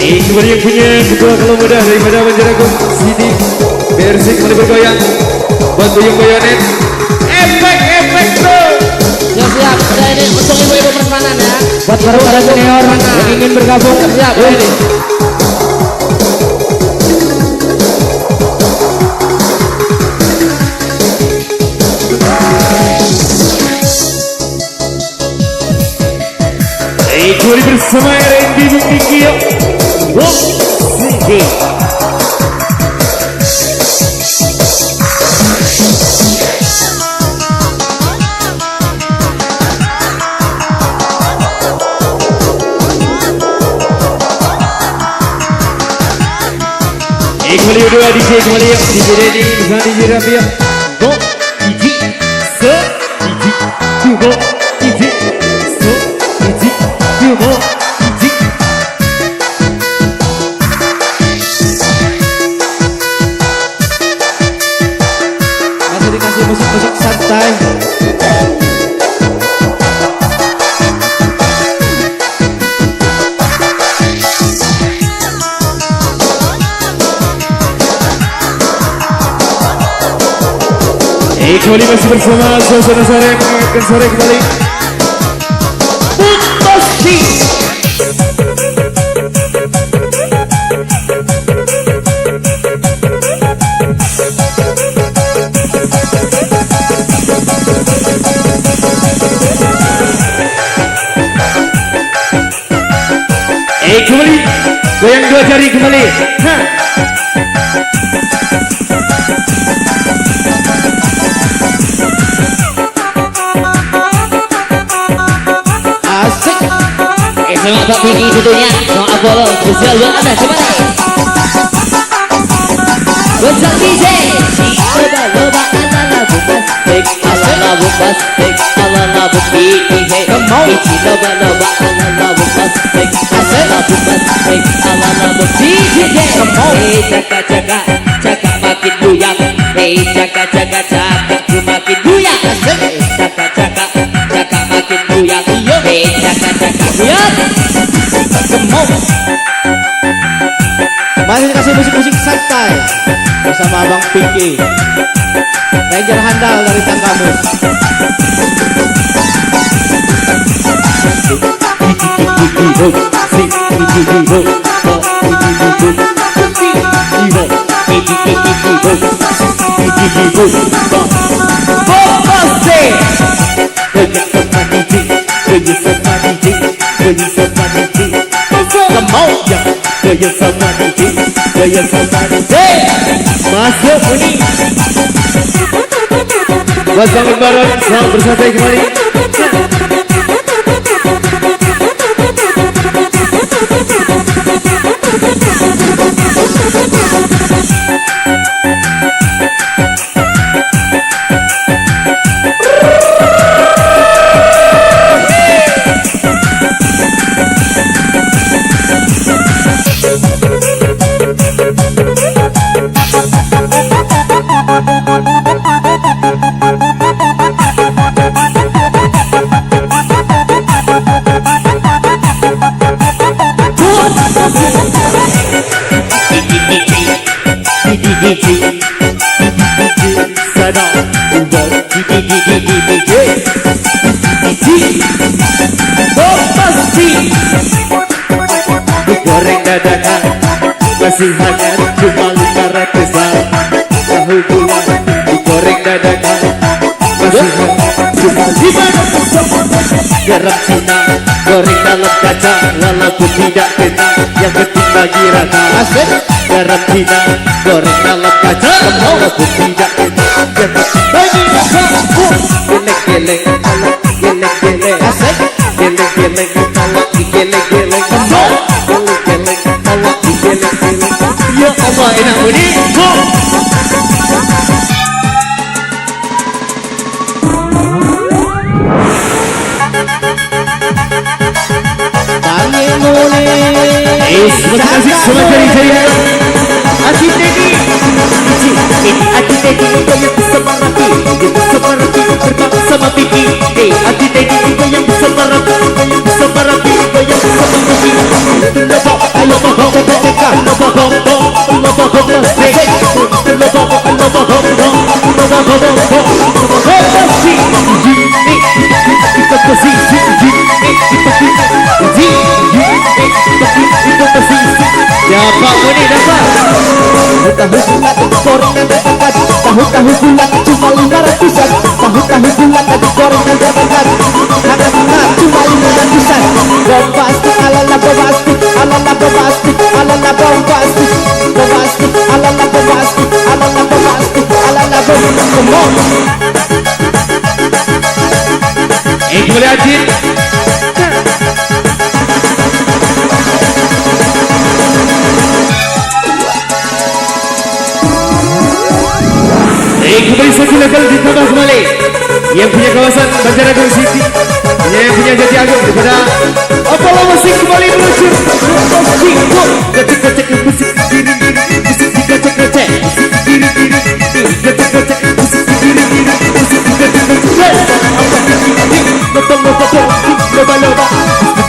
Kembali yang punya ketua kalau muda daripada Banjaragung Sini versi kembali bergoyang buat Buyung Bayonet. Efek tuh. Siap-siap, udah ini untuk ibu-ibu pertemanan ya. Buat para senior yang ingin bergabung. Siap, ini. Kembali bersama R&B Bukti Kio Sini. Kembali berdua DJ kembali ya DJ Denny bersama DJ Rafia. Go DJ se DJ Tubo DJ se DJ Tubo DJ. Masih dikasih musik-musik santai. Kembali masih bersama suasana sore mengingatkan sore kembali Putosi. Kembali goyang dua jari kembali. Semangat Pak Piki tentunya. Mau Apollo spesial buat Anda. Coba deh. Besar DJ. Loba ala bubas, tek ala bubas, tek ala bukti he. Ichi loba ala bubas, tek ala bubas, tek ala bukti he. Jaga jaga makin buyang. Jaga jaga makin buyang. Jaga jaga makin buyang. Jaga buyang. Masih dikasih musik-musik santai bersama Abang Pinky Ranger handal dari Tanggamus. Masuk bunyi. Buat bangun bareng, selamat bersantai kembali. Goreng dadakan masih hangat cuma 500 gram. Tahu bulat digoreng dadakan masih hangat cuma 500 garam Cina goreng dalam kaca walaupun tidak kena yang penting bagi rata. Garam Cina goreng dalam kaca walaupun tidak kena yang penting bagi rata. Geleng-geleng geleng-geleng asik geleng-geleng geleng-geleng ya Allah enak bunyi. Terima kasih semua jari-jari. Aci Teddy Aci Teddy itu yang bisa merapi, yang bisa merapi berbang sama Piki. Aci Teddy itu yang bisa merapi, yang bisa merapi, yang bisa merapi. Ayo Dapat ini dapat. Tahu-tahu bulat digoreng dan dibakar. Tahu-tahu bulat cuma 500-an. Tahu-tahu bulat digoreng dan dibakar. Hangat-hangat cuma 500-an. Bombastik ala-ala bombastik, ala-ala bombastik, ala-ala bombastik, bombastik, ala-ala bombastik, ala-ala bombastik, ala-ala bombastik. Boleh Ajit. Kembali satu level ditambah kembali. Yang punya kawasan Banjarnegara City, yang punya Jatiagung daripada Apollo Musik kembali meluncur. Gocek-gocek musik diri-diri, musik digocek-gocek, musik diri-diri, gocek-gocek musik diri-diri, musik digocek-gocek. Loba-loba asik,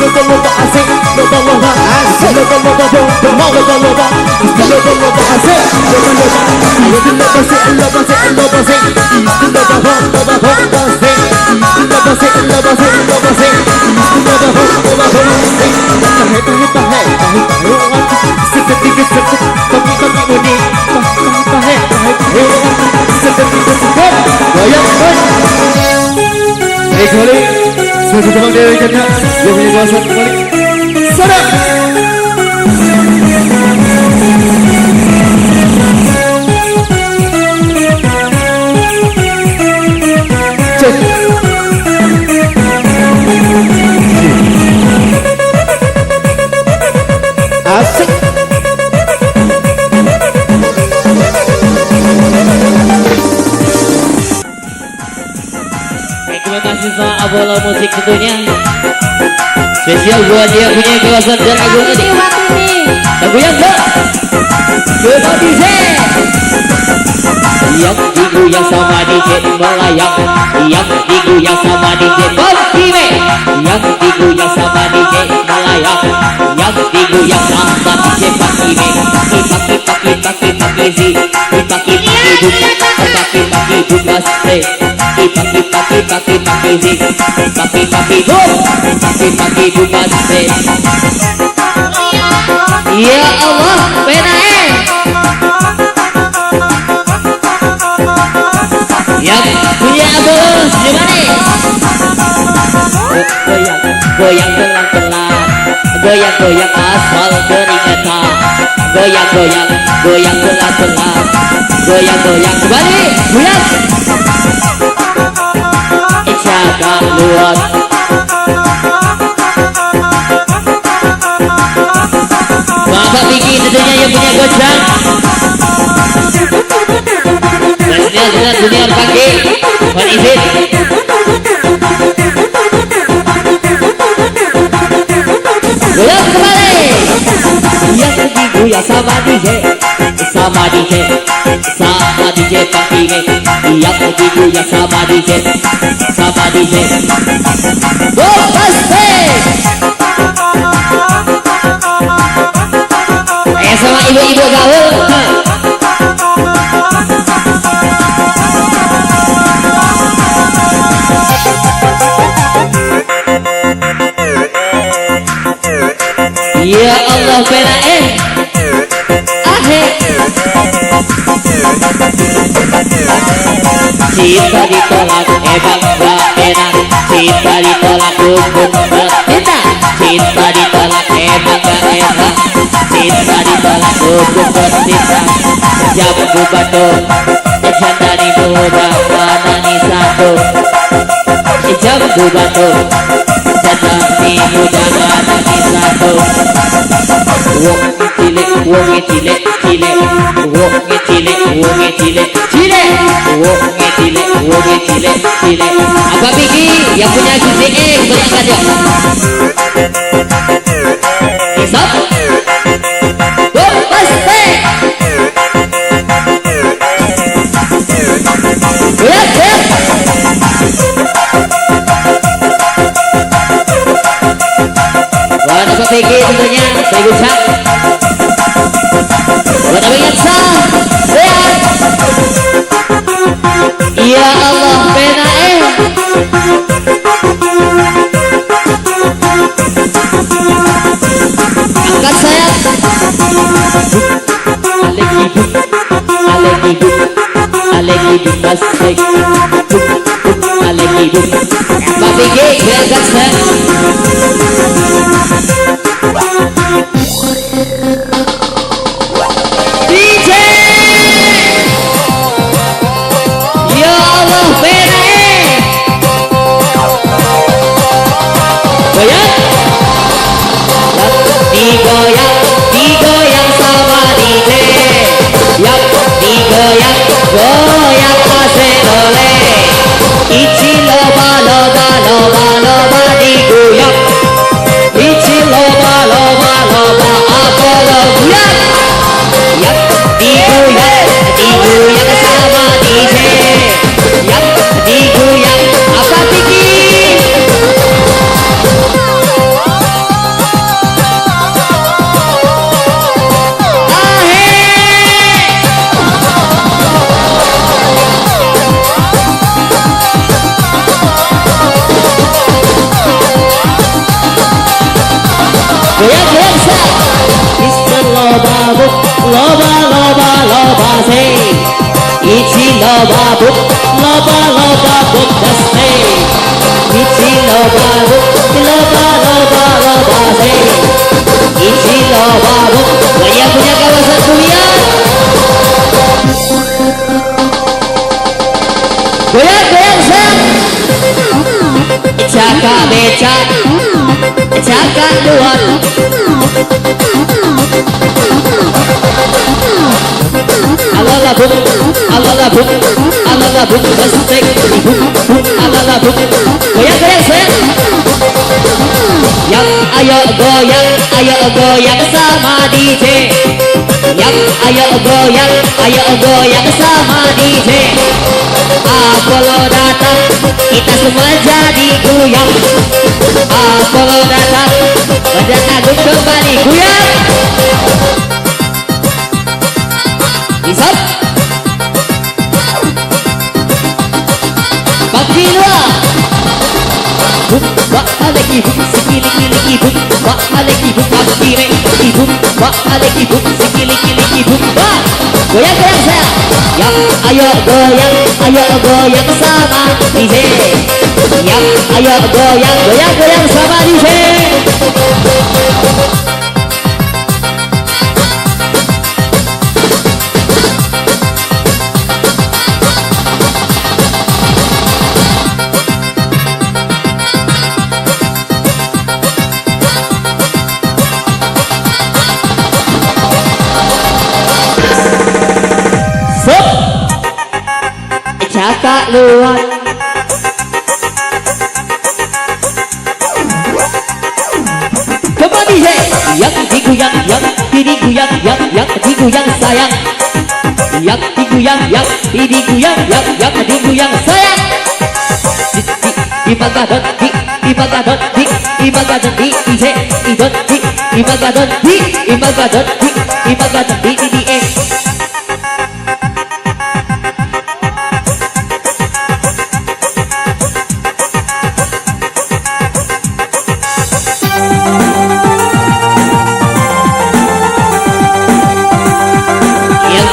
loba-loba asik, loba-loba asik, loba-loba asik, kembali sebagai teman dari Jatnya yang punya kawasan kembali sana. Asik. Terima kasih sama Apollo Musik tentunya. Spesial buat dia punya kawasan dan lagu ini. Lagu yang ke DJ. Yang digoyang sama DJ melayang, yang digoyang sama DJ Bokime, yang digoyang sama DJ melayang, yang digoyang sama DJ Bokime. Paki-paki bukas ya Allah, benar yang punya bos gimana? Goyang pelan-pelan, goyang-goyang asal keringetan, goyang-goyang pelan-pelan, goyang-goyang kembali, goyang. Jaga luar. Bapak Biki tentunya yang punya gocang. Jelas dunia pagi. Mohon izin. Goyang kembali. Yang digoyang sama DJ, sama DJ, sama DJ Pakime. Yang digoyang sama DJ, sama DJ. Bombastik. Sama ibu-ibu gaul. Ya Allah pena cinta ditolak bangga enak, cinta ditolak hukum bertindak, cinta ditolak bangga enak, cinta ditolak hukum bertindak. Jabu batu jandani muda manani satu, jabu batu jandani muda manani satu. Wonge cilik, wonge cilik, wonge cilik, wonge cilik. Apa Biki yang punya GCX berangkat yuk. Isap. Bombastik. Wah, Bapak Biki tentunya saya ucap. Buat apa yang sah? Lihat. Ya Allah pena angkat sayap. Alek hidup masik. Alek hidup Papi G angkat sayap. DJ Ya Allah pena goyang, digoyang sama DJ. Yap, digoyang, goyang asik oleh. Ichi loba loba loba loba digoyang. Ichi loba loba loba apa lo goyang. Yap, digoyang, digoyang sama DJ. Yap, digoyang apa Tiki? Goyang sa Mr. Loba Buk Loba Loba Loba say Ichi Loba Buk Loba Loba Buk say Ichi Loba Buk Loba Loba Loba say Ichi Loba Buk Goyang punya kawasan kuliah. Goyang sa Caka becak Caka luar Alala buk besek alala buk goyang sayang. Yang ayo goyang sama DJ. Yang ayo goyang sama DJ. Apollo datang kita semua jadi goyang. Apollo datang Badan Agung kembali goyang. Isap Papi dua Buk bak alek ibu sikili ibu bak alek ibu papi re ibu bak alek ibu sikili ibu bak goyang saya. Yang ayo goyang sama DJ. Yang ayo goyang sama DJ. Caka luar kembali yang diguyang yang diguyang sayang. Yang diguyang sayang. Di Magadon di DJ idot di Magadon di DDE.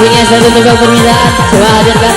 Punya satu tebak permintaan coba hadirkan.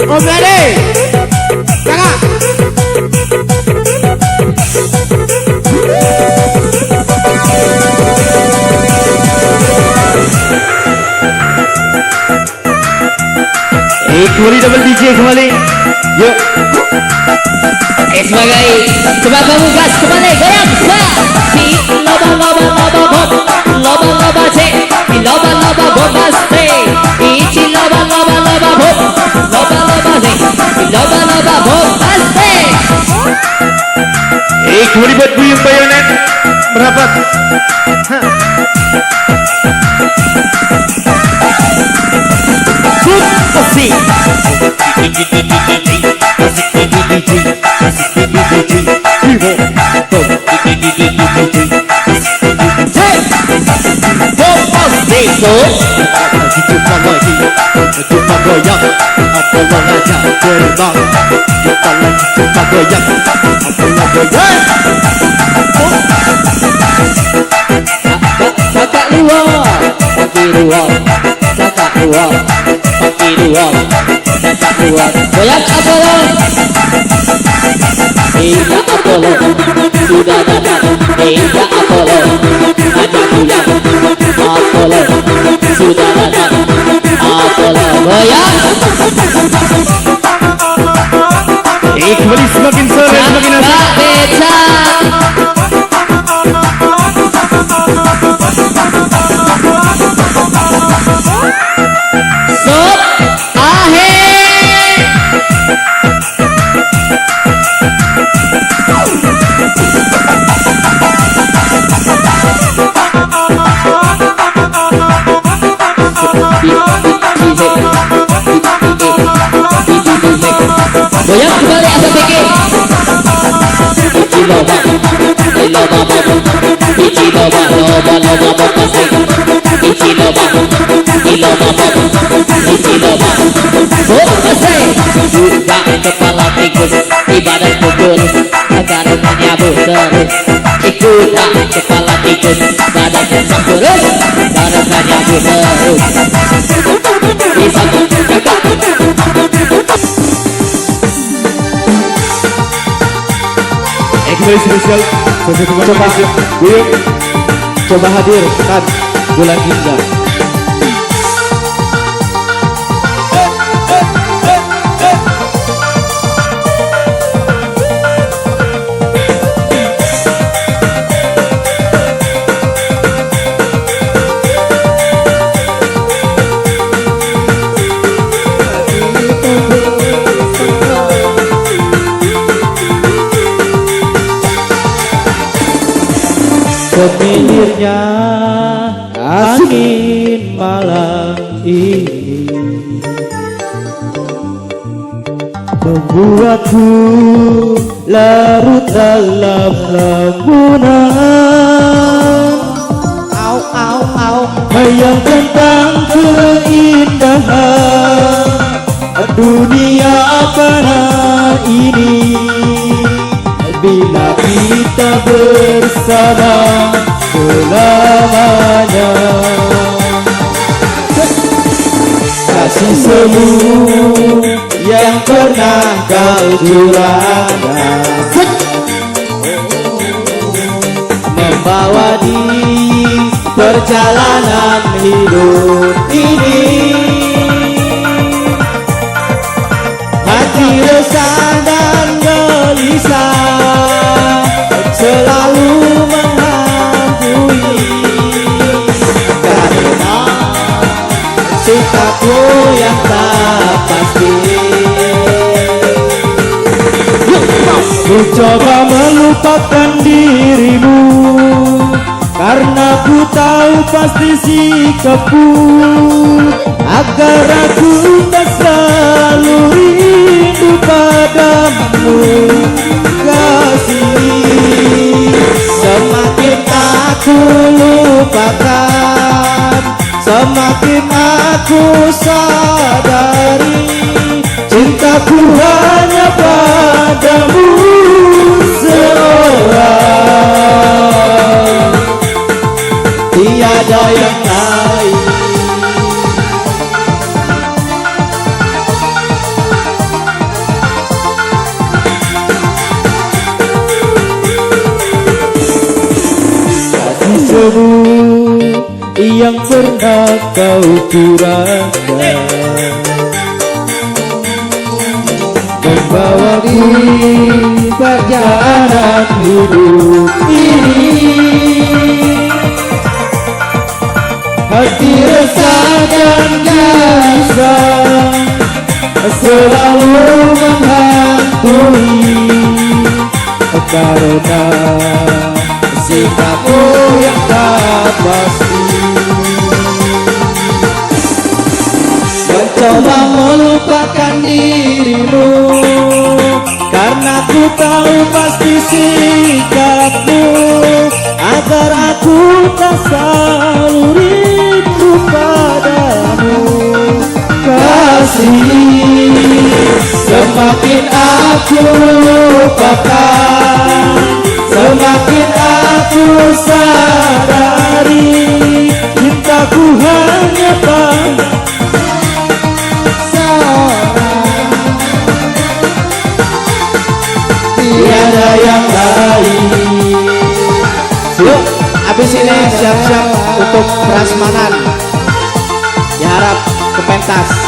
Om Lady, kakak. Kembali double DJ kembali. Yuk. Sebagai kamu gas kembali goyang si loba loba loba bob loba loba cek loba loba bombaste ichi loba loba loba bob loba loba cek loba loba bombaste. Kembali buat Buyung Bayonet merapat. Asik. Kakak luar, kaki luar, kakak luar, kaki luar, kakak luar. Goyang Apollo, iya Apollo, sudah datang. Iya Apollo, ada goyang. Apollo, sudah datang. Apollo, goyang. Kembali semakin sore semakin asik. Beca. Stop. Akhir. Goyang kembali asal pikir. Ichi loba, loba bob. Ichi loba, loba loba bob asik. Ichi loba, loba bob. Ichi loba, bob asik. Buka kepala tikus, ibadah pukul agar menyambut terus. Ikulah kepala tikus, badan besar terus agar menyambut terus. Bisa kakak. Kembali spesial. Buyung Coba hadirkan bulan indah. Semirirnya angin malam ini membuatku larut dalam lamunan. Au au au, hayang tentang keindahan dunia apa ini bila kita bersama selamanya. Kasih semu yang pernah kau curahkan membawa dia perjalanan hidup ini. Hati resah dan gelisah selalu menghantui, karena sikapmu yang tak pasti. Ku coba melupakan dirimu, karena ku tahu pasti sikapmu, agar aku tak selalu rindu padamu. Kasih, semakin aku lupakan, semakin aku sadari cintaku hanya padamu seorang, tiada yang lain. Kasih semu yang pernah kau curahkan, membawa di perjalanan hidup ini. Hati resah dan gelisah selalu menghantui, karena sikapmu yang tak pasti. Mencoba melupakan dirimu, karena ku tahu pasti sikapmu, agar aku tak selalu rindu padamu. Kasih, semakin aku lupakan, semakin aku sadari cintaku hanya padamu seorang, tiada yang lain. Yuk, habis ini siap-siap untuk prasmanan. Diharap ke pentas.